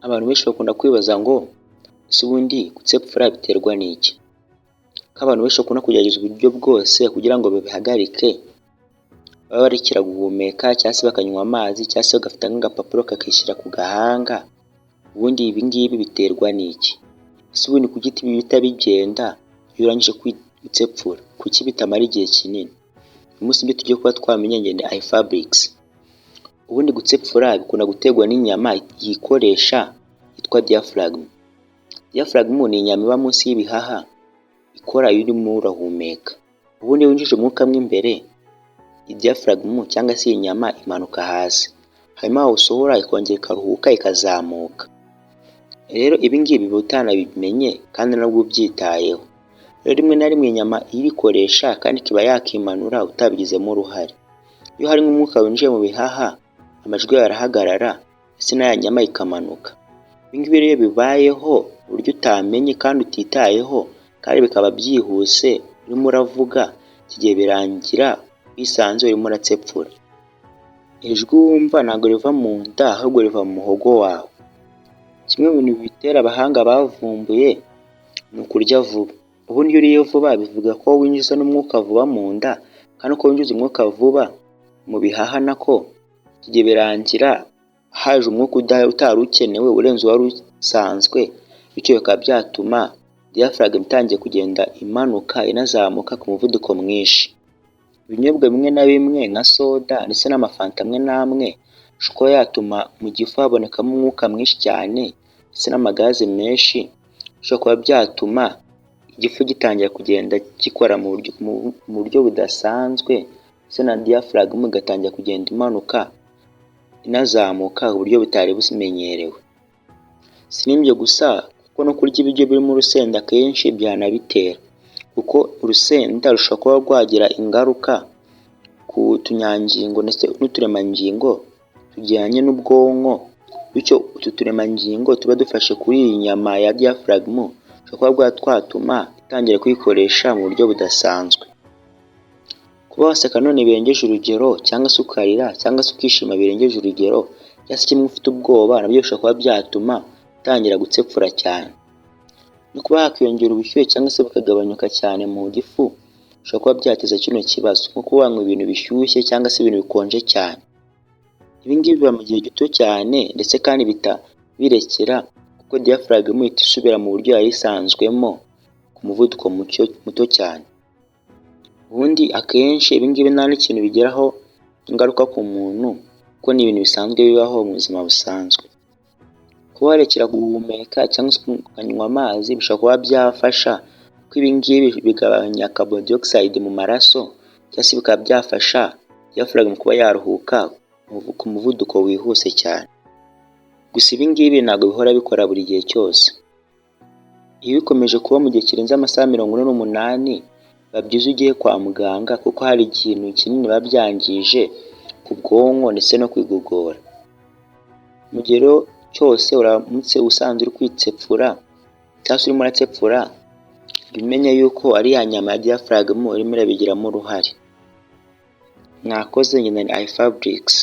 Abantu benshi bakunda kwibaza ngo ese ubundi gutsepfura biterwa n'iki? Ko abantu benshi bakunda kugerageza uburyo bwose kugira ngo babihagarike, baba barekera guhumeka cyangwa se bakanywa amazi cyangwa se bagafata nk'agapapuro kakishyira ku gahanga, ubundi ibi ngibi biterwa n'iki? Ese ubundi kuki ibi bihita bigenda iyo urangije gutsepfura? Kuki bitamara igihe kinini? Uyu munsi ibyo tugiye kuba twamenya ngende iFabrics. Ubundi gutsepfura bikunda guterwa n'inyama yikoresha yitwa diaphragm. Diaphragm ni inyama iba munsi y'ibihaha ikora iyo urimo urahumeka. Ubundi iyo winjije umwuka mo imbere, diaphragm cyangwa se iyi nyama imanuka hasi, hanyuma wawusohora ikongera ikaruhuka ikazamuka. Rero ibi ngibi biba utanabimenye kandi nabwo ubyitayeho. Rero rimwe na rimwe inyama irikoresha kandi kiba yakimanura utabigizemo uruhare. Iyo hari nk'umwuka winjiye mu bihaha, amajwi yawe arahagarara ndetse na ya nyama ikamanuka. Ibi ngibi rero bibayeho uburyo utamenye kandi utitayeho kandi bikaba byihuse urimo uravuga, kigiye birangira wisanze urimo uratsepfura. Ijwi wumva ntabwo riva mu nda ahubwo riva mu muhogo wawe. Kimwe mu bintu bitera abahanga bavumbuye ni ukurya vuba. Ubundi iyo uriye vuba bivuga ko winjiza n'umwuka vuba mu nda, kandi uko winjiza umwuka vuba mu bihaha nako kigiye birangira haje umwuka utari ukenewe urenze uwari usanzwe, bityo bikaba byatuma diaphragm itangiye kugenda imanuka inazamuka ku muvuduko mwinshi. Ibinyobwa bimwe na bimwe nka soda ndetse n'amafanta amwe n'amwe ashobora kuba yatuma mu gifu habonekamo umwuka mwinshi cyane ndetse n'amagaze menshi, bishobora kuba byatuma igifu gitangira kugenda gikora mu buryo budasanzwe ndetse na diaphragm igatangira kugenda imanuka inazamuka uburyo butari bumenyerewe. Si n'ibyo gusa kuko no kurya ibiryo birimo urusenda akenshi byanabitera, kuko urusenda rushobora kuba rwagira ingaruka ku tunyangingo ndetse n'uturemangingo tujyanye n'ubwonko, bityo utu turemangingo tuba dufashe kuri iyi nyama ya diaphragm rushobora kuba rwatuma itangira kuyikoresha mu buryo budasanzwe. Kuba waseka none birengeje urugero cyangwa se ukarira cyangwa se ukishima birengeje urugero cyangwa se kimwe ufite ubwoba, nabyo bishobora kuba byatuma utangira gutsepfura cyane. No kuba hakiyongera ubushyuhe cyangwa se bukagabanyuka cyane mu gifu bishobora kuba byateza kino kibazo, nko kuba wanywa ibintu bishyushye cyangwa se ibintu bikonje cyane. Ibi ngibi biba mu gihe gito cyane ndetse kandi birekera kuko diaphragm ihita isubira mu buryo yari isanzwemo ku muvuduko muto cyane. Ubundi akenshi ibi ngibi nta n'ikintu bigiraho ingaruka ku muntu kuko ni ibintu bisanzwe bibaho mu buzima busanzwe. Kuba warekera guhumeka cyangwa se ukanywa amazi bishobora kuba byafasha kuko ibi ngibi bigabanya carbon dioxide mu maraso cyangwa se bikaba byafasha diaphragm kuba yaruhuka ku muvuduko wihuse cyane. Gusa ibi ngibi ntabwo bihora bikora buri gihe cyose. Iyo bikomeje kuba mu gihe kirenze amasaha 48 biba byiza ugiye kwa muganga kuko hari ikintu kinini biba byangije ku bwonko ndetse no ku igogora. Mu gihe rero cyose uramutse usanzwe uri kwitsepfura cyangwa se urimo uratsepfura, bimenye yuko ari ya nyama ya diaphragm urimo urabigiramo uruhare. Mwakoze, njye ni iFabrics.